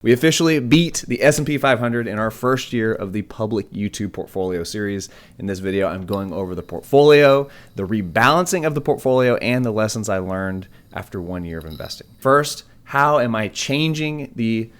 We officially beat the S&P 500 in our first year of the public YouTube portfolio series. In this video, I'm going over the portfolio, the rebalancing of the portfolio, and the lessons I learned after 1 year of investing. First, how am I changing the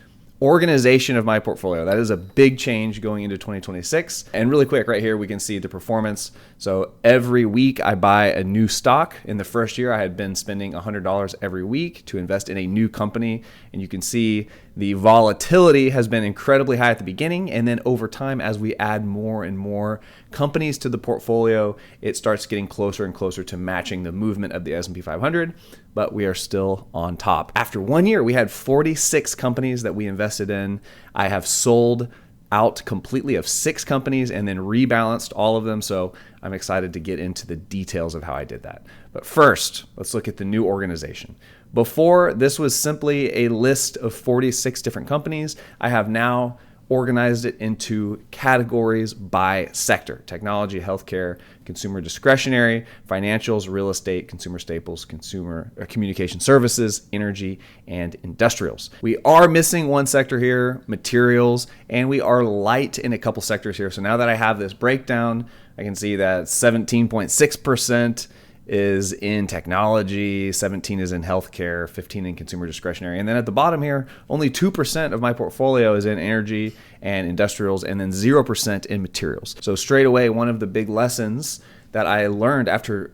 organization of my portfolio? That is a big change going into 2026. And really quick, right here, we can see the performance. So every week I buy a new stock. In the first year, I had been spending $100 every week to invest in a new company. And you can see the volatility has been incredibly high at the beginning. And then over time, as we add more and more companies to the portfolio, it starts getting closer and closer to matching the movement of the S&P 500, but we are still on top. After 1 year, we had 46 companies that we invested in. I have sold out completely of 6 companies and then rebalanced all of them. So I'm excited to get into the details of how I did that. But first, let's look at the new organization. Before, this was simply a list of 46 different companies. I have now organized it into categories by sector: technology, healthcare, consumer discretionary, financials, real estate, consumer staples, consumer communication services, energy, and industrials. We are missing one sector here, materials, and we are light in a couple sectors here. So now that I have this breakdown, I can see that 17.6% is in technology, 17 is in healthcare, 15 in consumer discretionary. And then at the bottom here, only 2% of my portfolio is in energy and industrials, and then 0% in materials. So straight away, one of the big lessons that I learned after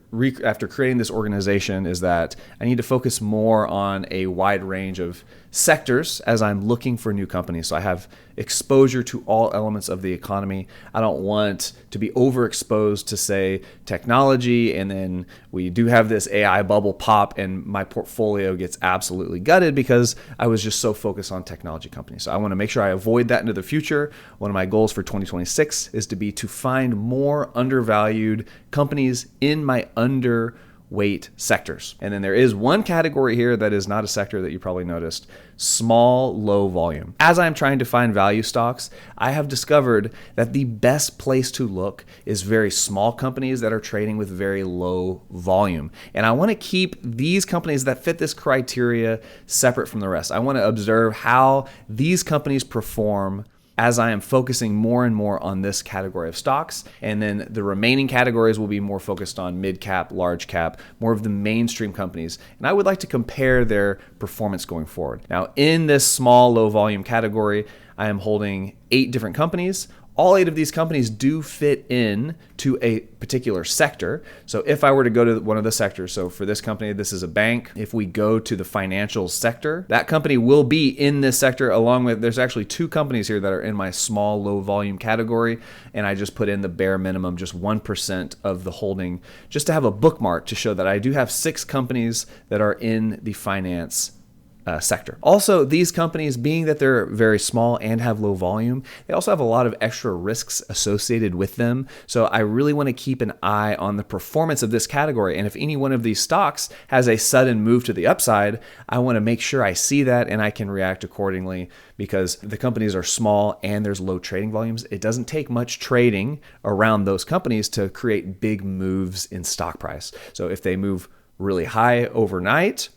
creating this organization is that I need to focus more on a wide range of sectors as I'm looking for new companies. So I have exposure to all elements of the economy. I don't want to be overexposed to, say, technology, and then we do have this AI bubble pop and my portfolio gets absolutely gutted because I was just so focused on technology companies. So I want to make sure I avoid that into the future. One of my goals for 2026 is to find more undervalued companies in my underweight sectors. And then there is one category here that is not a sector that you probably noticed: small, low volume. As I'm trying to find value stocks, I have discovered that the best place to look is very small companies that are trading with very low volume. And I want to keep these companies that fit this criteria separate from the rest. I want to observe how these companies perform as I am focusing more and more on this category of stocks. And then the remaining categories will be more focused on mid cap, large cap, more of the mainstream companies. And I would like to compare their performance going forward. Now, in this small, low volume category, I am holding 8 different companies. All 8 of these companies do fit in to a particular sector. So if I were to go to one of the sectors, so for this company, this is a bank. If we go to the financial sector, that company will be in this sector along with, there's actually 2 companies here that are in my small, low volume category. And I just put in the bare minimum, just 1% of the holding, just to have a bookmark to show that I do have 6 companies that are in the finance sector. Also, these companies, being that they're very small and have low volume, they also have a lot of extra risks associated with them. So I really want to keep an eye on the performance of this category. And if any one of these stocks has a sudden move to the upside, I want to make sure I see that and I can react accordingly, because the companies are small and there's low trading volumes. It doesn't take much trading around those companies to create big moves in stock price. So if they move really high overnight,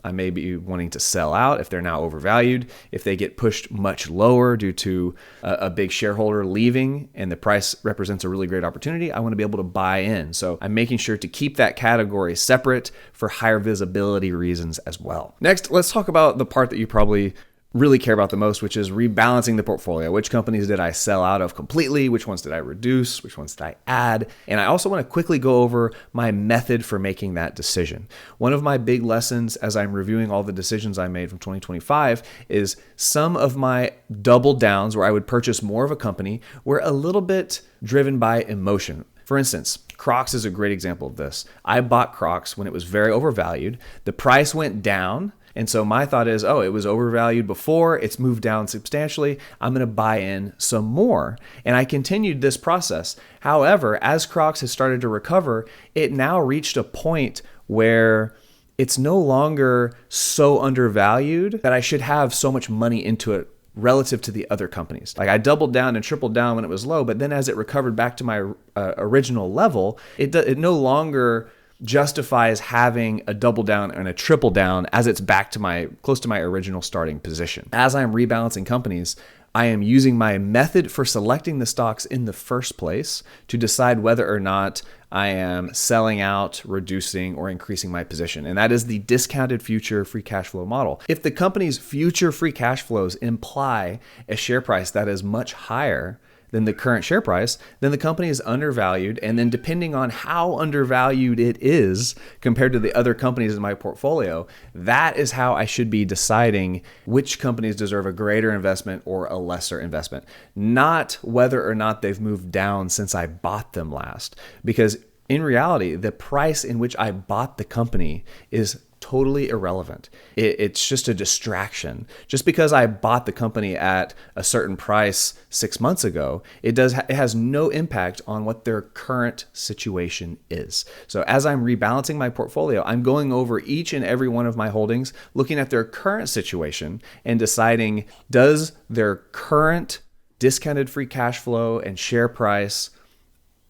I may be wanting to sell out if they're now overvalued. If they get pushed much lower due to a big shareholder leaving and the price represents a really great opportunity, I want to be able to buy in. So I'm making sure to keep that category separate for higher visibility reasons as well. Next, let's talk about the part that you probably really care about the most, which is rebalancing the portfolio. Which companies did I sell out of completely? Which ones did I reduce? Which ones did I add? And I also want to quickly go over my method for making that decision. One of my big lessons as I'm reviewing all the decisions I made from 2025 is some of my double downs where I would purchase more of a company were a little bit driven by emotion. For instance, Crocs is a great example of this. I bought Crocs when it was very overvalued. The price went down. And so my thought is, oh, it was overvalued before, it's moved down substantially, I'm going to buy in some more. And I continued this process. However, as Crocs has started to recover, it now reached a point where it's no longer so undervalued that I should have so much money into it relative to the other companies. Like I doubled down and tripled down when it was low, but then as it recovered back to my original level, it no longer justifies having a double down and a triple down as it's back to close to my original starting position. As I'm rebalancing companies, I am using my method for selecting the stocks in the first place to decide whether or not I am selling out, reducing, or increasing my position. And that is the discounted future free cash flow model. If the company's future free cash flows imply a share price that is much higher than the current share price, then the company is undervalued. And then depending on how undervalued it is compared to the other companies in my portfolio, that is how I should be deciding which companies deserve a greater investment or a lesser investment, not whether or not they've moved down since I bought them last. Because in reality, the price in which I bought the company is totally irrelevant. It's just a distraction. Just because I bought the company at a certain price 6 months ago, it has no impact on what their current situation is. So as I'm rebalancing my portfolio, I'm going over each and every one of my holdings, looking at their current situation and deciding, does their current discounted free cash flow and share price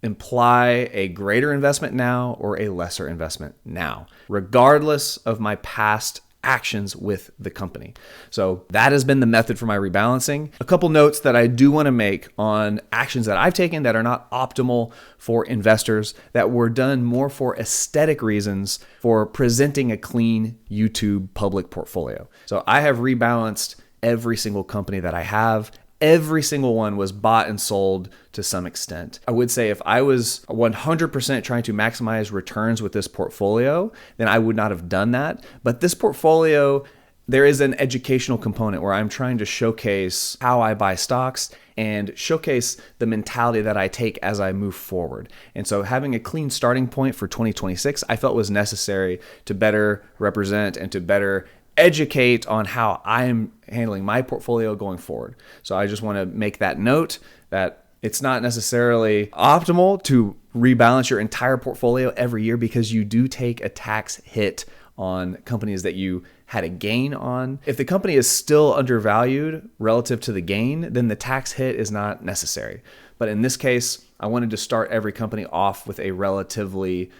imply a greater investment now or a lesser investment now, regardless of my past actions with the company. So that has been the method for my rebalancing. A couple notes that I do want to make on actions that I've taken that are not optimal for investors, that were done more for aesthetic reasons, for presenting a clean YouTube public portfolio. So I have rebalanced every single company that I have. Every single one was bought and sold to some extent. I would say if I was 100% trying to maximize returns with this portfolio, then I would not have done that. But this portfolio, there is an educational component where I'm trying to showcase how I buy stocks and showcase the mentality that I take as I move forward. And so having a clean starting point for 2026, I felt was necessary to better represent and to better educate on how I'm handling my portfolio going forward. So I just want to make that note that it's not necessarily optimal to rebalance your entire portfolio every year, because you do take a tax hit on companies that you had a gain on. If the company is still undervalued relative to the gain, then the tax hit is not necessary. But in this case, I wanted to start every company off with a relatively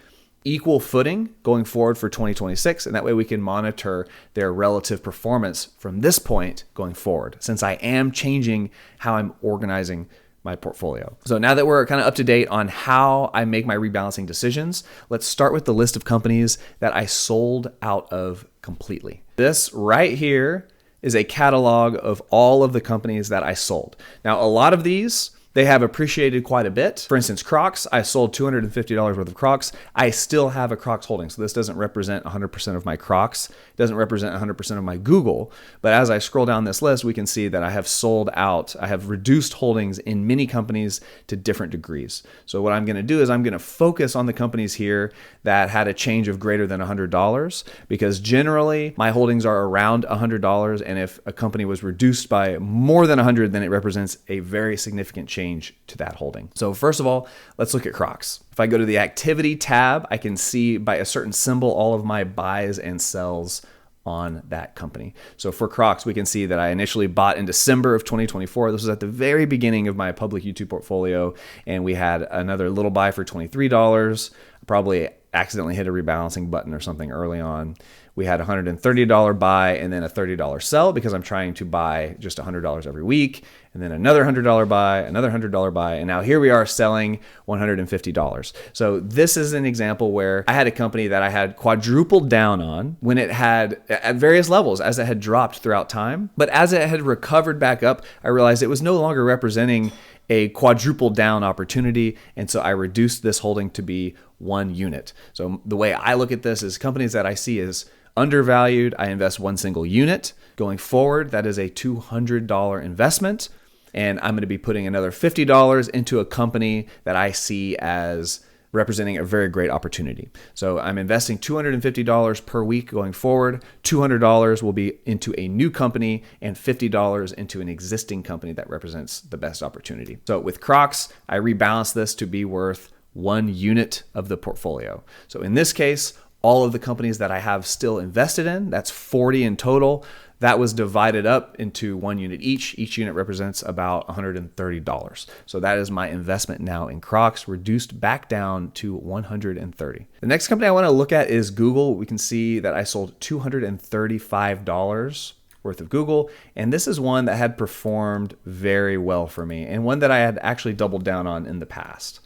equal footing going forward for 2026, and that way we can monitor their relative performance from this point going forward, since I am changing how I'm organizing my portfolio. So now that we're kind of up to date on how I make my rebalancing decisions, let's start with the list of companies that I sold out of completely. This right here is a catalog of all of the companies that I sold. Now, a lot of these, they have appreciated quite a bit. For instance, Crocs, I sold $250 worth of Crocs. I still have a Crocs holding. So this doesn't represent 100% of my Crocs. It doesn't represent 100% of my Google. But as I scroll down this list, we can see that I have sold out. I have reduced holdings in many companies to different degrees. So what I'm going to do is I'm going to focus on the companies here that had a change of greater than $100, because generally my holdings are around $100. And if a company was reduced by more than 100, then it represents a very significant change to that holding. So first of all, let's look at Crocs. If I go to the activity tab, I can see by a certain symbol all of my buys and sells on that company. So for Crocs, we can see that I initially bought in December of 2024. This was at the very beginning of my public YouTube portfolio, and we had another little buy for $23. Probably accidentally hit a rebalancing button or something early on. We had a $130 buy and then a $30 sell, because I'm trying to buy just $100 every week, and then another $100 buy, another $100 buy, and now here we are selling $150. So this is an example where I had a company that I had quadrupled down on when it had, at various levels, as it had dropped throughout time. But as it had recovered back up, I realized it was no longer representing a quadruple down opportunity, and so I reduced this holding to be one unit. So the way I look at this is companies that I see as undervalued, I invest one single unit. Going forward, that is a $200 investment, and I'm going to be putting another $50 into a company that I see as representing a very great opportunity. So I'm investing $250 per week going forward. $200 will be into a new company and $50 into an existing company that represents the best opportunity. So with Crocs, I rebalance this to be worth one unit of the portfolio. So in this case, all of the companies that I have still invested in, that's 40 in total, that was divided up into one unit each. Each unit represents about $130. So that is my investment now in Crocs, reduced back down to $130. The next company I want to look at is Google. We can see that I sold $235 worth of Google. And this is one that had performed very well for me and one that I had actually doubled down on in the past.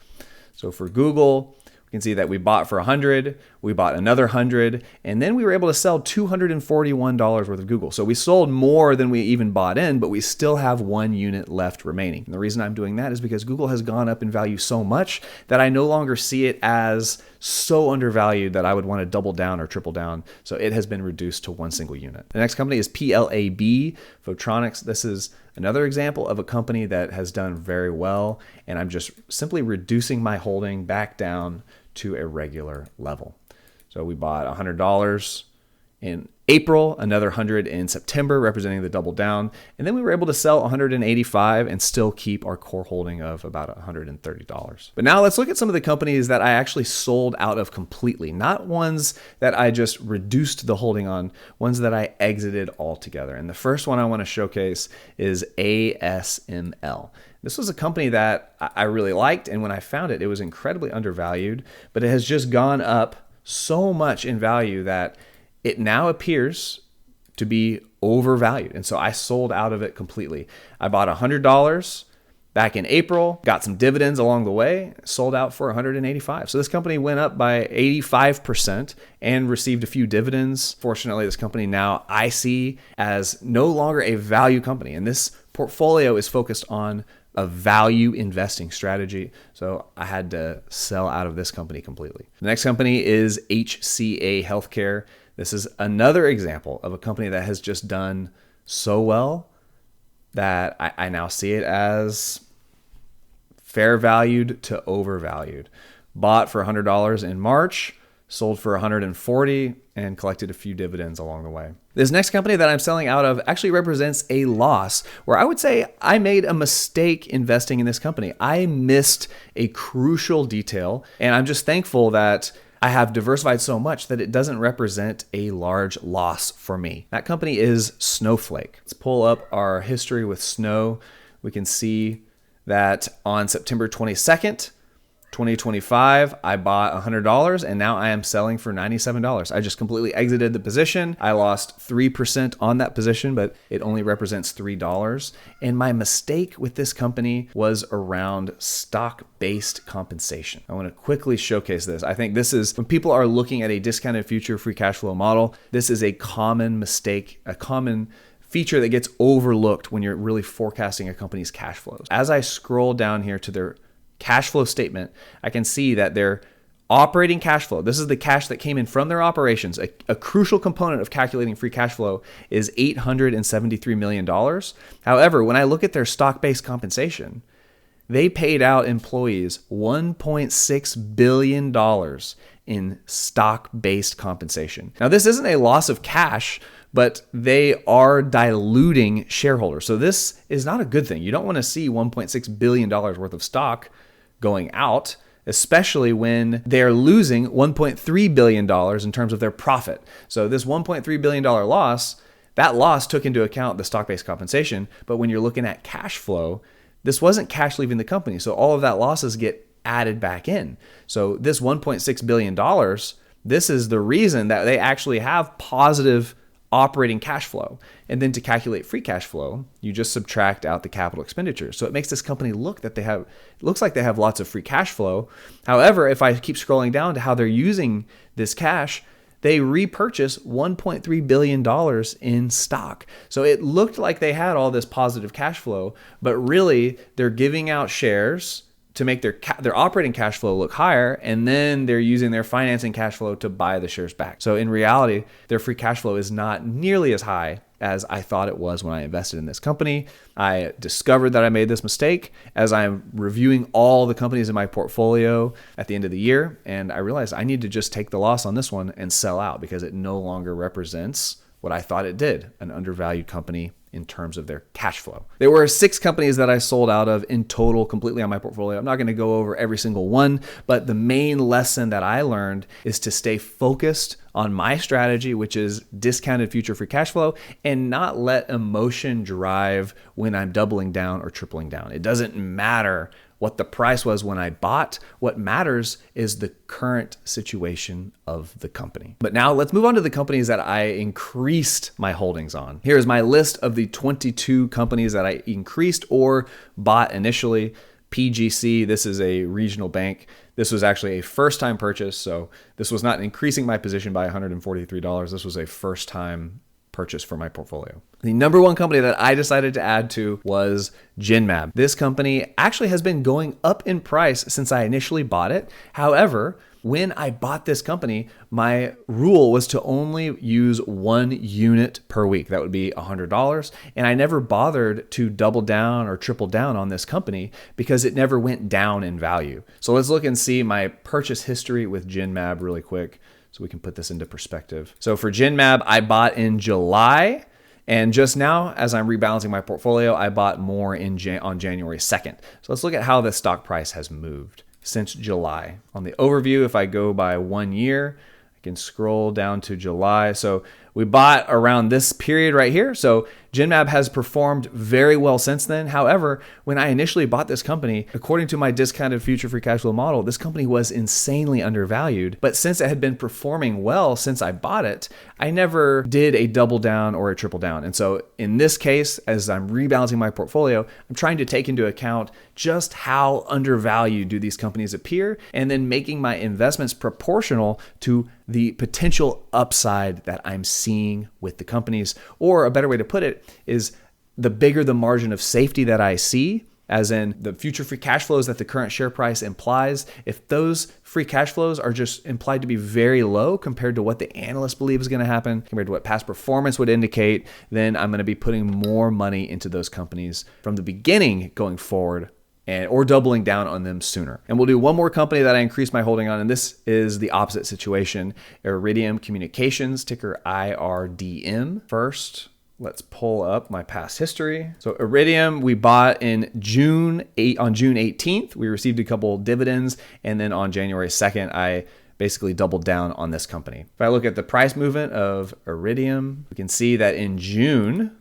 So for Google, we can see that we bought for 100, we bought another 100, and then we were able to sell $241 worth of Google. So we sold more than we even bought in, but we still have one unit left remaining. And the reason I'm doing that is because Google has gone up in value so much that I no longer see it as so undervalued that I would want to double down or triple down. So it has been reduced to one single unit. The next company is PLAB, Photronics. This is another example of a company that has done very well, and I'm just simply reducing my holding back down to a regular level. So we bought $100 in April, another 100 in September, representing the double down. And then we were able to sell 185 and still keep our core holding of about $130. But now let's look at some of the companies that I actually sold out of completely, not ones that I just reduced the holding on, ones that I exited altogether. And the first one I want to showcase is ASML. This was a company that I really liked, and when I found it, it was incredibly undervalued, but it has just gone up so much in value that it now appears to be overvalued. And so I sold out of it completely. I bought $100 back in April, got some dividends along the way, sold out for $185. So this company went up by 85% and received a few dividends. Fortunately, this company now I see as no longer a value company. And this portfolio is focused on a value investing strategy. So I had to sell out of this company completely. The next company is HCA Healthcare. This is another example of a company that has just done so well that I now see it as fair valued to overvalued. Bought for $100 in March, sold for $140, and collected a few dividends along the way. This next company that I'm selling out of actually represents a loss where I would say I made a mistake investing in this company. I missed a crucial detail, and I'm just thankful that I have diversified so much that it doesn't represent a large loss for me. That company is Snowflake. Let's pull up our history with Snow. We can see that on September 22nd, 2025, I bought $100 and now I am selling for $97. I just completely exited the position. I lost 3% on that position, but it only represents $3. And my mistake with this company was around stock-based compensation. I want to quickly showcase this. I think this is when people are looking at a discounted future free cash flow model, this is a common mistake, a common feature that gets overlooked when you're really forecasting a company's cash flows. As I scroll down here to their cash flow statement, I can see that their operating cash flow, this is the cash that came in from their operations, a crucial component of calculating free cash flow is $873 million. However, when I look at their stock-based compensation, they paid out employees $1.6 billion in stock-based compensation. Now, this isn't a loss of cash, but they are diluting shareholders. So this is not a good thing. You don't want to see $1.6 billion worth of stock going out, especially when they're losing $1.3 billion in terms of their profit. So this $1.3 billion loss, that loss took into account the stock-based compensation. But when you're looking at cash flow, this wasn't cash leaving the company. So all of that losses get added back in. So this $1.6 billion, this is the reason that they actually have positive operating cash flow. And then to calculate free cash flow, you just subtract out the capital expenditure. So it makes this company look that it looks like they have lots of free cash flow. However, if I keep scrolling down to how they're using this cash, they repurchase $1.3 billion in stock. So it looked like they had all this positive cash flow, but really they're giving out shares to make their operating cash flow look higher, and then they're using their financing cash flow to buy the shares back. So in reality, their free cash flow is not nearly as high as I thought it was when I invested in this company. I discovered that I made this mistake as I'm reviewing all the companies in my portfolio at the end of the year, and I realized I need to just take the loss on this one and sell out because it no longer represents what I thought it did, an undervalued company in terms of their cash flow. There were 6 companies that I sold out of in total completely on my portfolio. I'm not going to go over every single one, but the main lesson that I learned is to stay focused on my strategy, which is discounted future free cash flow, and not let emotion drive when I'm doubling down or tripling down. It doesn't matter what the price was when I bought. What matters is the current situation of the company. But now let's move on to the companies that I increased my holdings on. Here's my list of the 22 companies that I increased or bought initially. PGC, this is a regional bank. This was actually a first-time purchase, so this was not increasing my position by $143. This was a first-time purchase for my portfolio. The number one company that I decided to add to was Genmab. This company actually has been going up in price since I initially bought it. However, when I bought this company, my rule was to only use 1 unit per week. That would be $100. And I never bothered to double down or triple down on this company because it never went down in value. So let's look and see my purchase history with Genmab really quick so we can put this into perspective. So for Genmab, I bought in July. And just now, as I'm rebalancing my portfolio, I bought more on January 2nd. So let's look at how the stock price has moved since July. On the overview, if I go by 1 year, I can scroll down to July. So we bought around this period right here. So Genmab has performed very well since then. However, when I initially bought this company, according to my discounted future free cash flow model, this company was insanely undervalued. But since it had been performing well since I bought it, I never did a double down or a triple down. And so in this case, as I'm rebalancing my portfolio, I'm trying to take into account just how undervalued do these companies appear, and then making my investments proportional to the potential upside that I'm seeing with the companies. Or a better way to put it is, the bigger the margin of safety that I see, as in the future free cash flows that the current share price implies, if those free cash flows are just implied to be very low compared to what the analysts believe is going to happen, compared to what past performance would indicate, then I'm going to be putting more money into those companies from the beginning going forward, or doubling down on them sooner. And we'll do one more company that I increased my holding on, and this is the opposite situation. Iridium Communications, ticker IRDM. First, let's pull up my past history. So Iridium, we bought on June 18th. We received a couple dividends, and then on January 2nd, I basically doubled down on this company. If I look at the price movement of Iridium, we can see that in June,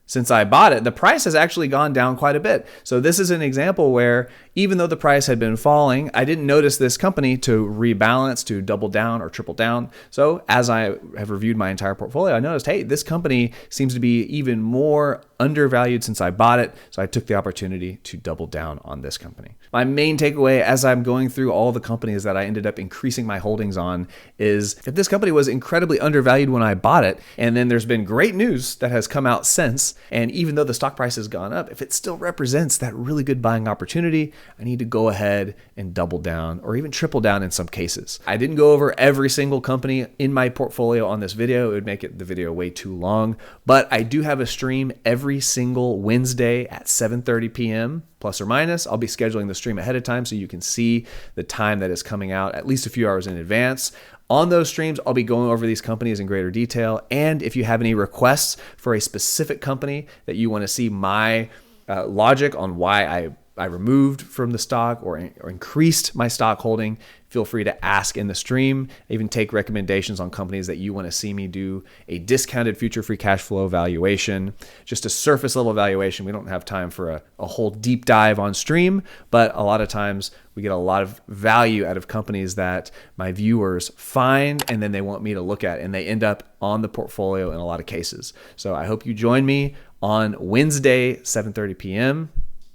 since I bought it, the price has actually gone down quite a bit. So this is an example where even though the price had been falling, I didn't notice this company to rebalance, to double down or triple down. So as I have reviewed my entire portfolio, I noticed, hey, this company seems to be even more undervalued since I bought it. So I took the opportunity to double down on this company. My main takeaway as I'm going through all the companies that I ended up increasing my holdings on is, if this company was incredibly undervalued when I bought it, and then there's been great news that has come out since, and even though the stock price has gone up, if it still represents that really good buying opportunity, I need to go ahead and double down or even triple down in some cases. I didn't go over every single company in my portfolio on this video. It would make the video way too long, but I do have a stream every single Wednesday at 7:30 p.m. plus or minus. I'll be scheduling the stream ahead of time so you can see the time that is coming out at least a few hours in advance. On those streams, I'll be going over these companies in greater detail. And if you have any requests for a specific company that you want to see my logic on why I removed from the stock or increased my stock holding, feel free to ask in the stream. I even take recommendations on companies that you want to see me do a discounted future free cash flow valuation, just a surface level valuation. We don't have time for a whole deep dive on stream, but a lot of times we get a lot of value out of companies that my viewers find and then they want me to look at, and they end up on the portfolio in a lot of cases. So I hope you join me on Wednesday, 7:30 p.m.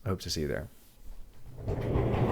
I hope to see you there.